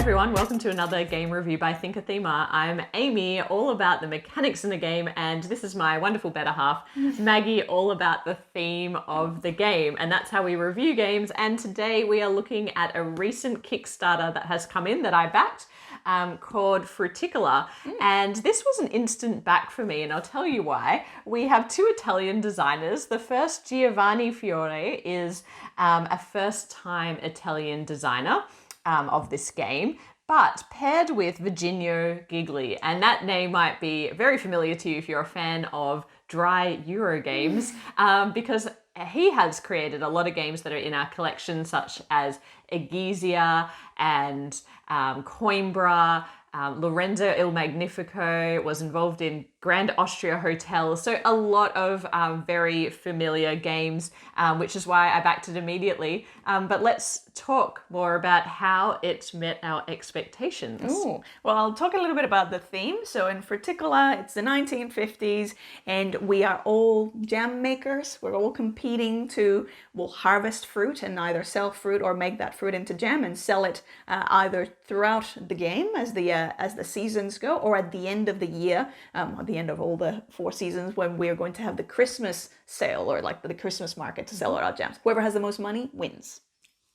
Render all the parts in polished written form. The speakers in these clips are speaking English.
everyone, welcome to another game review by ThinkerThemer. I'm Amy, all about the mechanics in the game, and this is my wonderful better half, Maggie, all about the theme of the game. And that's how we review games. And today we are looking at a recent Kickstarter that has come in that I backed, called Frutticola. And this was an instant back for me, and I'll tell you why. We have two Italian designers. The first, Giovanni Fiore, is a first-time Italian designer of this game, but paired with Virginio Gigli. And that name might be very familiar to you if you're a fan of dry Euro games, because he has created a lot of games that are in our collection, such as Egizia and Coimbra. Lorenzo Il Magnifico was involved in Grand Austria Hotel. So a lot of very familiar games, which is why I backed it immediately. But let's talk more about how it met our expectations. Ooh. Well, I'll talk a little bit about the theme. So in Frutticola, it's the 1950s, and we are all jam makers. We're all competing to, we'll harvest fruit and either sell fruit or make that fruit into jam and sell it either throughout the game as the seasons go, or at the end of the year, at the end of all the 4 seasons, when we're going to have the Christmas sale or like the Christmas market to sell our jams. Whoever has the most money wins.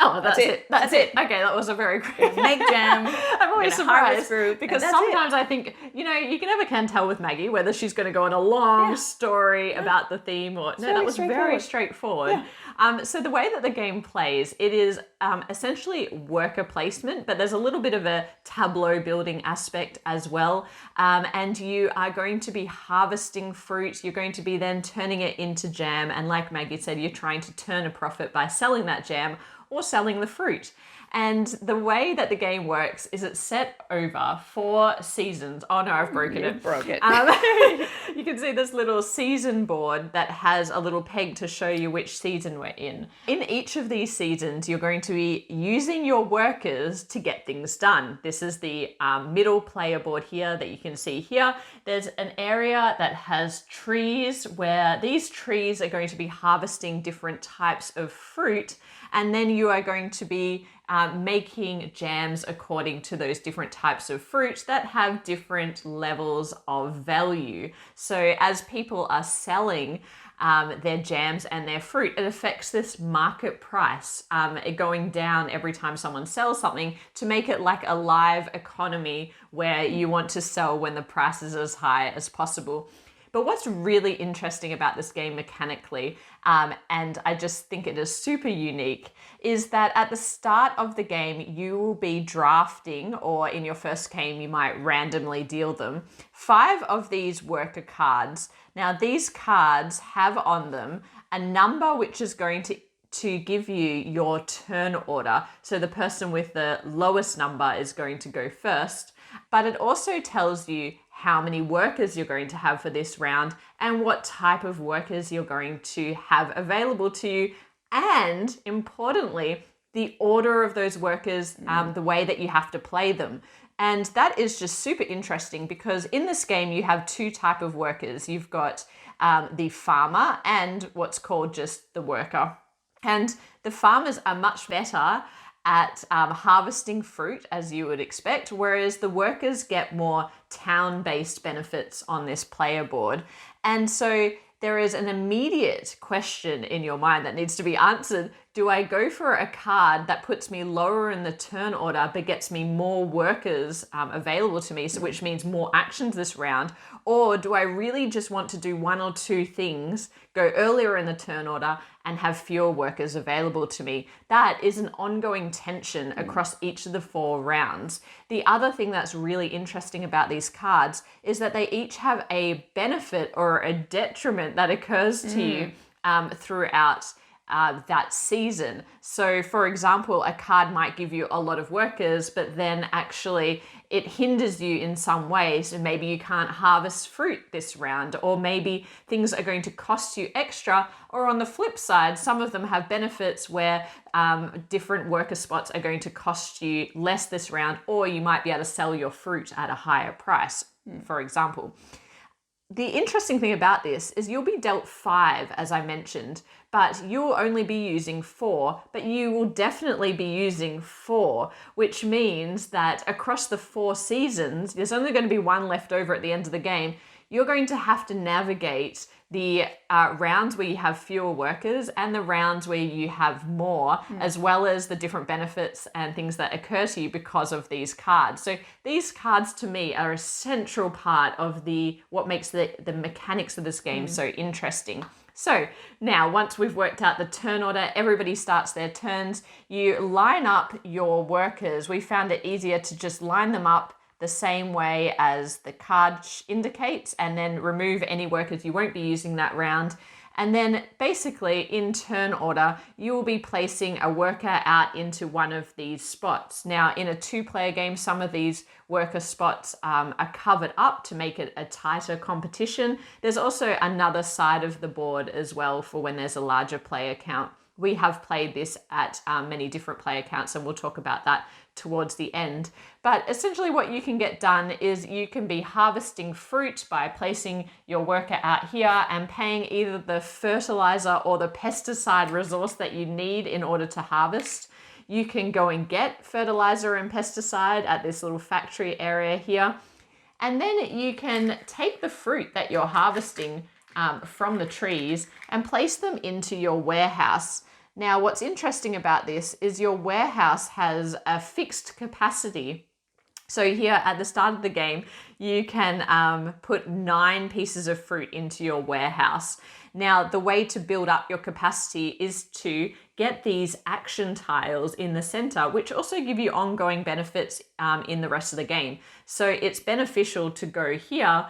Oh, that's it. That's it. Okay, that was a very quick... Make jam. I'm always surprised fruit, because sometimes I think, you never can tell with Maggie whether she's going to go on a long story about the theme or... No, that was very straightforward. Yeah. So the way that the game plays, it is essentially worker placement, but there's a little bit of a tableau building aspect as well. And you are going to be harvesting fruit. You're going to be then turning it into jam. And like Maggie said, you're trying to turn a profit by selling that jam or selling the fruit. And the way that the game works is it's set over 4 seasons. Oh no, I've broken it. Broke it. You can see this little season board that has a little peg to show you which season we're in. In each of these seasons, you're going to be using your workers to get things done. This is the middle player board here that you can see here. There's an area that has trees where these trees are going to be harvesting different types of fruit, and then you are going to be making jams according to those different types of fruit that have different levels of value. So as people are selling their jams and their fruit, it affects this market price, going down every time someone sells something to make it like a live economy where you want to sell when the price is as high as possible. But what's really interesting about this game mechanically, and I just think it is super unique, is that at the start of the game, you will be drafting, or in your first game, you might randomly deal them, 5 of these worker cards. Now, these cards have on them a number which is going to give you your turn order. So the person with the lowest number is going to go first, but it also tells you how many workers you're going to have for this round and what type of workers you're going to have available to you. And importantly, the order of those workers, the way that you have to play them. And that is just super interesting because in this game, you have 2 types of workers. You've got the farmer and what's called just the worker. And the farmers are much better at harvesting fruit, as you would expect, whereas the workers get more town-based benefits on this player board. And so there is an immediate question in your mind that needs to be answered. Do I go for a card that puts me lower in the turn order but gets me more workers available to me, so which means more actions this round? Or do I really just want to do 1 or 2 things, go earlier in the turn order and have fewer workers available to me? That is an ongoing tension across each of the 4 rounds. The other thing that's really interesting about these cards is that they each have a benefit or a detriment that occurs to you throughout that season. So for example, a card might give you a lot of workers, but then actually it hinders you in some ways. And maybe you can't harvest fruit this round, or maybe things are going to cost you extra. Or on the flip side, some of them have benefits where different worker spots are going to cost you less this round, or you might be able to sell your fruit at a higher price, for example. The interesting thing about this is you'll be dealt 5, as I mentioned, but you'll only be using 4, but you will definitely be using 4, which means that across the 4 seasons, there's only going to be 1 left over at the end of the game. You're going to have to navigate the rounds where you have fewer workers and the rounds where you have more, as well as the different benefits and things that occur to you because of these cards. So these cards to me are a central part of what makes the mechanics of this game so interesting. So now once we've worked out the turn order, everybody starts their turns, you line up your workers. We found it easier to just line them up the same way as the card indicates, and then remove any workers you won't be using that round. And then basically in turn order, you will be placing a worker out into one of these spots. Now in a 2-player game, some of these worker spots are covered up to make it a tighter competition. There's also another side of the board as well for when there's a larger player count. We have played this at many different player counts, and we'll talk about that towards the end. But essentially what you can get done is you can be harvesting fruit by placing your worker out here and paying either the fertilizer or the pesticide resource that you need in order to harvest. You can go and get fertilizer and pesticide at this little factory area here. And then you can take the fruit that you're harvesting from the trees and place them into your warehouse. Now, what's interesting about this is your warehouse has a fixed capacity. So here at the start of the game, you can put 9 pieces of fruit into your warehouse. Now, the way to build up your capacity is to get these action tiles in the center, which also give you ongoing benefits in the rest of the game. So it's beneficial to go here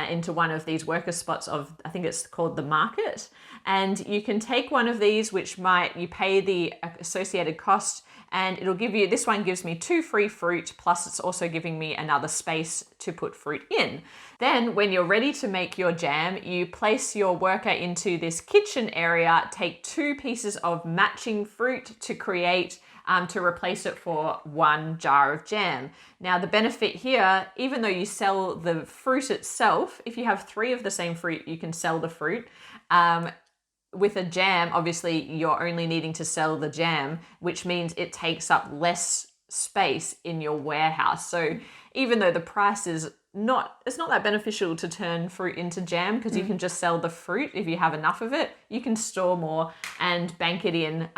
into one of these worker spots of, I think it's called the market. And you can take one of these, which you pay the associated cost, and it'll give you, this one gives me 2 free fruit, plus it's also giving me another space to put fruit in. Then when you're ready to make your jam, you place your worker into this kitchen area, take 2 pieces of matching fruit to create to replace it for 1 jar of jam. Now the benefit here, even though you sell the fruit itself, if you have 3 of the same fruit, you can sell the fruit. With a jam, obviously you're only needing to sell the jam, which means it takes up less space in your warehouse. So even though the price is it's not that beneficial to turn fruit into jam, because you can just sell the fruit if you have enough of it. You can store more and bank it in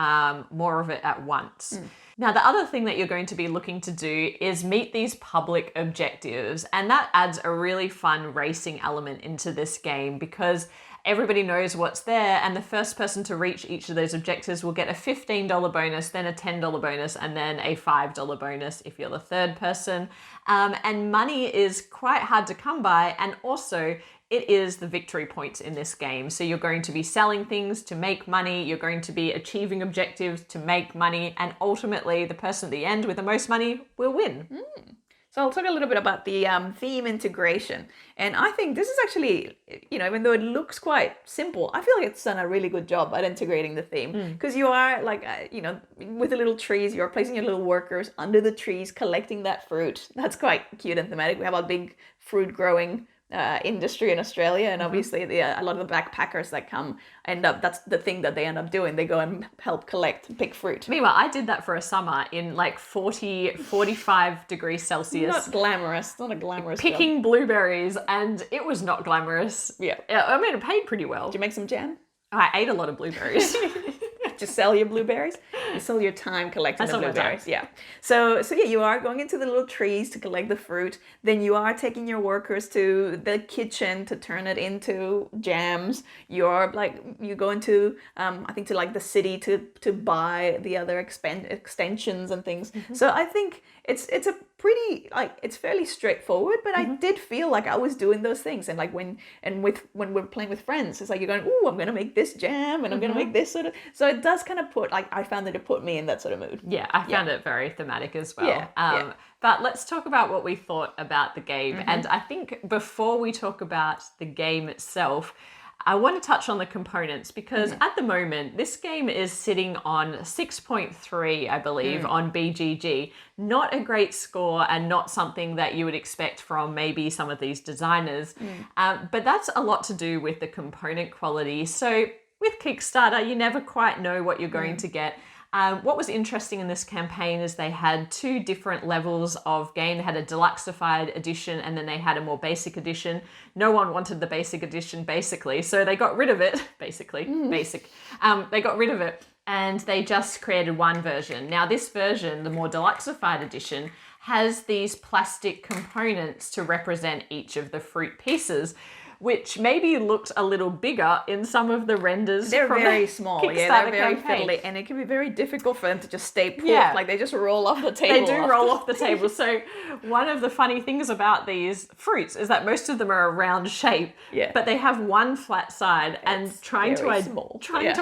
more of it at once. Now, the other thing that you're going to be looking to do is meet these public objectives, and that adds a really fun racing element into this game because everybody knows what's there, and the first person to reach each of those objectives will get a $15 bonus, then a $10 bonus, and then a $5 bonus if you're the third person. And money is quite hard to come by, and also it is the victory points in this game. So you're going to be selling things to make money, you're going to be achieving objectives to make money, and ultimately the person at the end with the most money will win. So I'll talk a little bit about the theme integration. And I think this is actually, even though it looks quite simple, I feel like it's done a really good job at integrating the theme. Because you are with the little trees, you're placing your little workers under the trees, collecting that fruit. That's quite cute and thematic. We have a big fruit growing industry in Australia, and obviously a lot of the backpackers that come that's the thing that they end up doing. They go and help collect and pick fruit. Meanwhile, I did that for a summer in like 45 degrees Celsius. Not glamorous, not a glamorous picking job. Blueberries, and it was not glamorous. Yeah. I mean, it paid pretty well. Did you make some jam? I ate a lot of blueberries. Just sell your blueberries? You sell your time collecting the blueberries. Yeah. So yeah, you are going into the little trees to collect the fruit. Then you are taking your workers to the kitchen to turn it into jams. You go into I think to like the city to buy the other extensions and things. So I think it's a pretty it's fairly straightforward, but I did feel like I was doing those things, and when we're playing with friends, it's like you're going, oh, I'm gonna make this jam and I'm gonna make this sort of. So it does kind of put I found that it put me in that sort of mood. Yeah, I found it very thematic as well. But let's talk about what we thought about the game. And I think before we talk about the game itself, I want to touch on the components because at the moment, this game is sitting on 6.3, I believe, on BGG. Not a great score and not something that you would expect from maybe some of these designers. But that's a lot to do with the component quality. So with Kickstarter, you never quite know what you're going to get. What was interesting in this campaign is they had 2 different levels of game. They had a deluxeified edition and then they had a more basic edition. No one wanted the basic edition, basically, so they got rid of it. Basic. They got rid of it and they just created one version. Now, this version, the more deluxeified edition, has these plastic components to represent each of the fruit pieces, which maybe looked a little bigger in some of the renders. They're from very the small, Kickstarter they're very campaign. fiddly, and it can be very difficult for them to just stay put. Yeah. Like they just roll off the They table. do roll off the table. So one of the funny things about these fruits is that most of them are a round shape, but they have one flat side, and trying to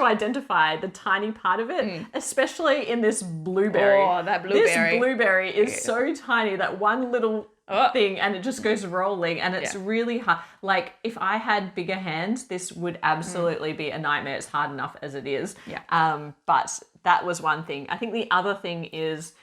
identify the tiny part of it, especially in this blueberry. Oh, that blueberry. This blueberry is so tiny that one little thing and it just goes rolling, and it's really hard. Like if I had bigger hands, this would absolutely be a nightmare. It's hard enough as it is. But that was one thing. I think the other thing is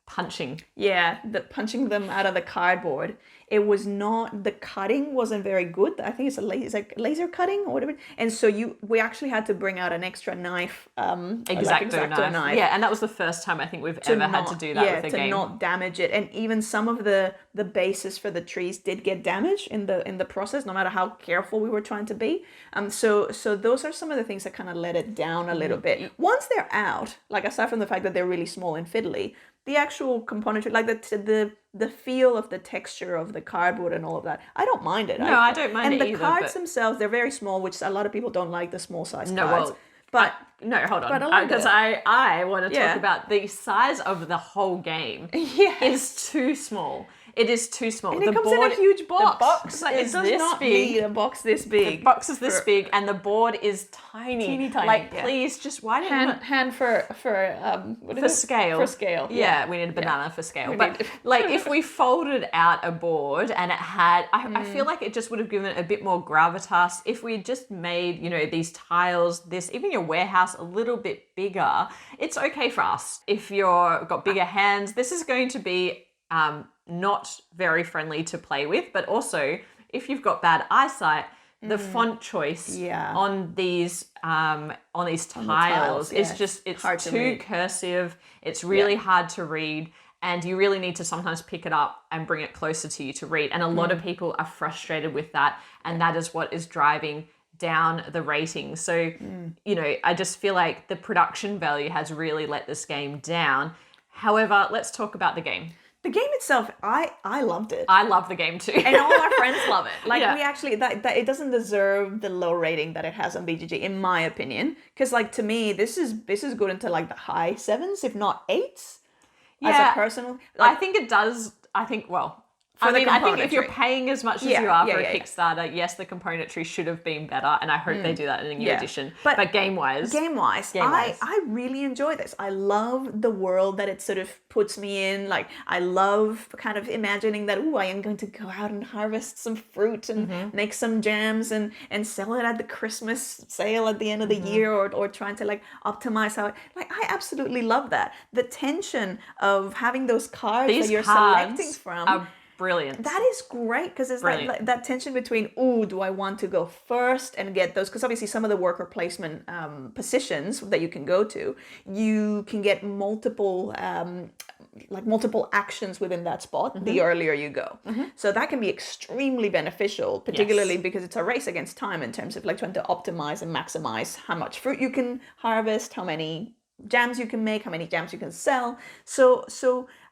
punching. Yeah, punching them out of the cardboard. It was not, the cutting wasn't very good. I think it's laser cutting or whatever. And so we actually had to bring out an extra knife, Exacto knife. Yeah, and that was the first time I think we've ever had to do that with a game. To not damage it. And even some of the bases for the trees did get damaged in the process, no matter how careful we were trying to be. So those are some of the things that kind of let it down a little bit. Once they're out, like aside from the fact that they're really small and fiddly, the actual componentry, like the feel of the texture of the cardboard and all of that, I don't mind it. No, I don't mind it either. And the cards themselves, they're very small, which a lot of people don't like the small size cards. But hold on, because I want to talk about the size of the whole game. Is too small. It is too small. And it comes in a huge box. The box is this big. Need a box this big. The box is this big, and the board is tiny. Teeny tiny. Like, please, just why didn't hand for scale. For scale. Yeah, we need a banana for scale. But like, if we folded out a board and it had, I feel like it just would have given it a bit more gravitas. If we just made, these tiles, even your warehouse a little bit bigger, it's okay for us. If you've got bigger hands, this is going to be not very friendly to play with, but also if you've got bad eyesight, the font choice on these tiles is it's too cursive. It's really hard to read, and you really need to sometimes pick it up and bring it closer to you to read. And a lot of people are frustrated with that, and that is what is driving down the rating. So, I just feel like the production value has really let this game down. However, let's talk about the game. The game itself, I loved it. I love the game too. And all our friends love it. Like we actually, that it doesn't deserve the low rating that it has on BGG, in my opinion. Because like to me, this is good into like the high 7s, if not 8s. As a personal, I think it does. I think I think if you're paying as much as you are for a Kickstarter, yes, the componentry should have been better, and I hope they do that in a new edition. But game-wise, I really enjoy this. I love the world that it sort of puts me in. Like, I love kind of imagining that, I am going to go out and harvest some fruit and make some jams and sell it at the Christmas sale at the end of the year, or trying to like optimize how I absolutely love that. The tension of having those cards that you're selecting from. Brilliant. That is great, because it's that tension between, do I want to go first and get those? Because obviously some of the worker placement positions that you can go to, you can get multiple actions within that spot the earlier you go. So that can be extremely beneficial, particularly because it's a race against time in terms of like trying to optimize and maximize how much fruit you can harvest, how many jams you can make, how many jams you can sell. So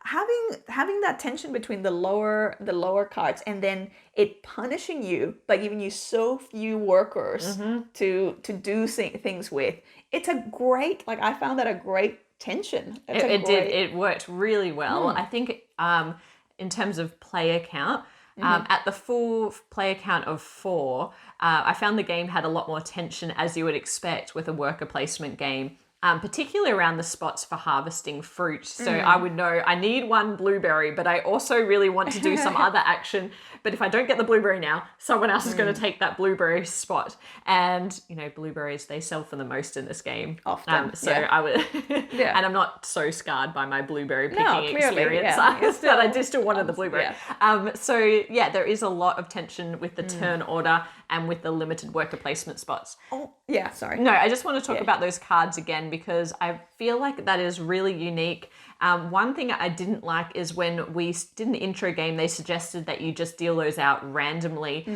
having that tension between the lower cards, and then it punishing you by giving you so few workers to do things with, it's a great, I found that a great tension. It worked really well. I think in terms of player count, at the full player count of 4, I found the game had a lot more tension, as you would expect with a worker placement game. particularly around the spots for harvesting fruit. So I would know I need one blueberry, but I also really want to do some other action. But if I don't get the blueberry now, someone else is going to take that blueberry spot. And, blueberries, they sell for the most in this game. Often. I would, and I'm not so scarred by my blueberry picking experience that I just still wanted the blueberry. Yeah. There is a lot of tension with the turn order and with the limited worker placement spots. Oh, yeah, sorry. No, I just want to talk about those cards again because I feel like that is really unique. One thing I didn't like is when we did an intro game, they suggested that you just deal those out randomly.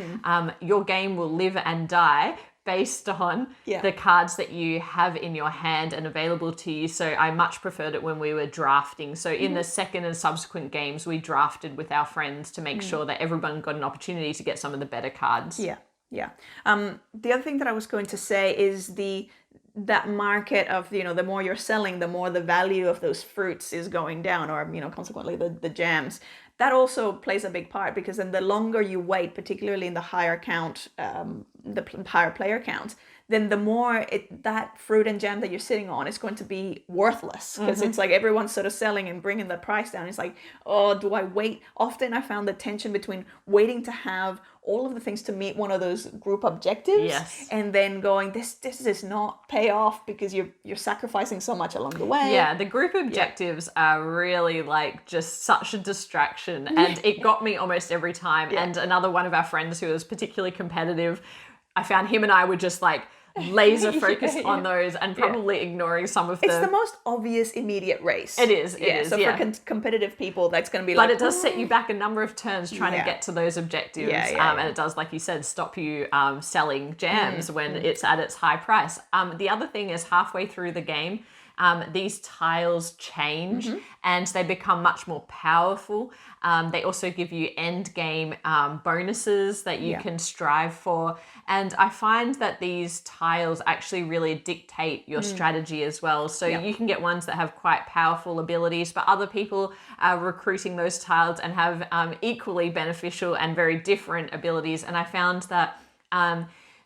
Your game will live and die based on the cards that you have in your hand and available to you. So I much preferred it when we were drafting. So in the second and subsequent games, we drafted with our friends to make sure that everyone got an opportunity to get some of the better cards. Yeah. The other thing that I was going to say is that market of, the more you're selling, the more the value of those fruits is going down, or, consequently the jams. That also plays a big part, because then the longer you wait, particularly in the higher count, the higher player count, then the more that fruit and jam that you're sitting on is going to be worthless, because it's like everyone's sort of selling and bringing the price down. It's like, oh, do I wait? Often I found the tension between waiting to have all of the things to meet one of those group objectives, and then going, this does not pay off because you're sacrificing so much along the way. Yeah, the group objectives are really just such a distraction, and it got me almost every time. And another one of our friends who was particularly competitive, I found him and I were just laser focused on those and probably ignoring some of the... It's the most obvious immediate race. It is. So for competitive people, that's going to be But it does set you back a number of turns trying to get to those objectives. And it does, like you said, stop you selling jams when it's at its high price. The other thing is halfway through the game, these tiles change and they become much more powerful. They also give you end game bonuses that you can strive for. And I find that these tiles actually really dictate your strategy as well. So you can get ones that have quite powerful abilities, but other people are recruiting those tiles and have equally beneficial and very different abilities. And I found that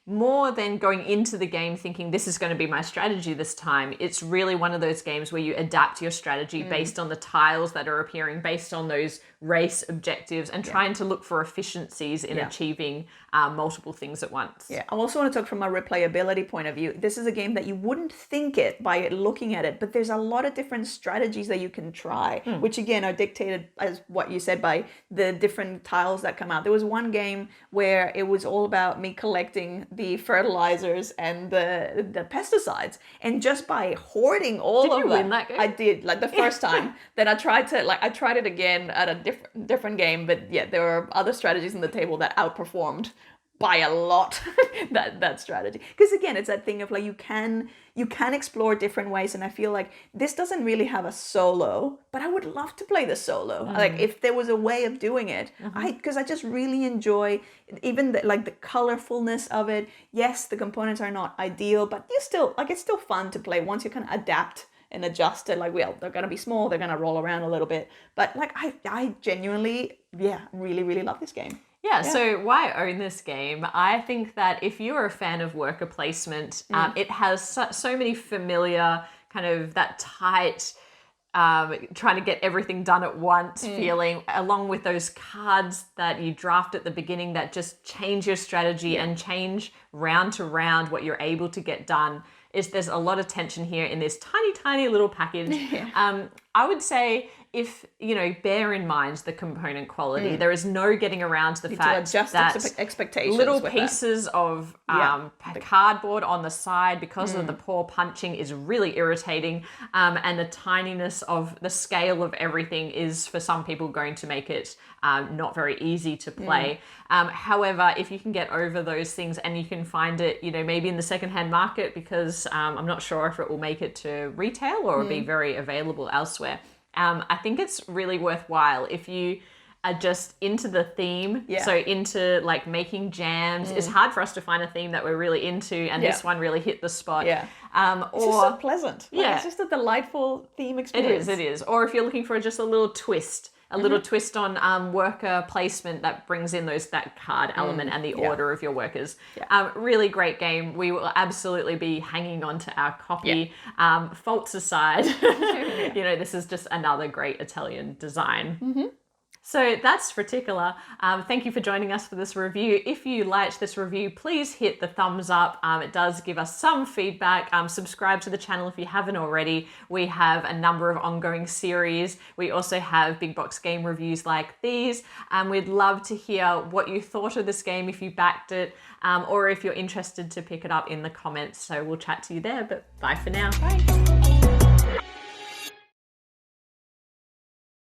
more than going into the game thinking this is going to be my strategy this time, it's really one of those games where you adapt your strategy based on the tiles that are appearing, based on those race objectives, and trying to look for efficiencies in achieving multiple things at once. Yeah, I also want to talk from a replayability point of view. This is a game that you wouldn't think it by looking at it, but there's a lot of different strategies that you can try, which again are dictated, as what you said, by the different tiles that come out. There was one game where it was all about me collecting the fertilizers and the pesticides, and just by hoarding all of them. Did you win that game? I did, the first time. Then I tried it again at a different game, but there were other strategies on the table that outperformed by a lot that strategy. Because again, it's that thing of you can explore different ways, and I feel like this doesn't really have a solo, but I would love to play the solo. If there was a way of doing it, because I just really enjoy even the colorfulness of it. Yes, the components are not ideal, but it's still fun to play once you can adapt and adjust it. They're gonna be small, they're gonna roll around a little bit, but I genuinely really, really love this game. So why own this game? I think that if you're a fan of worker placement, it has so many familiar kind of that tight, trying to get everything done at once feeling, along with those cards that you draft at the beginning that just change your strategy and change round to round what you're able to get done. There's a lot of tension here in this tiny little package. I would say, if bear in mind the component quality, there is no getting around the fact that expectations little pieces of cardboard on the side, because of the poor punching, is really irritating, and the tininess of the scale of everything is for some people going to make it not very easy to play. However, if you can get over those things and you can find it, maybe in the secondhand market, because I'm not sure if it will make it to retail or be very available elsewhere. I think it's really worthwhile if you are just into the theme. So into making jams. It's hard for us to find a theme that we're really into, and this one really hit the spot. It's just so pleasant. It's just a delightful theme experience. It is. Or if you're looking for just a little twist a little twist on worker placement that brings in that card element and the order of your workers. Really great game. We will absolutely be hanging on to our copy. Faults aside, you know, this is just another great Italian design. So that's Frutticola. Thank you for joining us for this review. If you liked this review, please hit the thumbs up. It does give us some feedback. Subscribe to the channel if you haven't already. We have a number of ongoing series. We also have big box game reviews like these. We'd love to hear what you thought of this game if you backed it, or if you're interested to pick it up in the comments. So we'll chat to you there, but bye for now. Bye.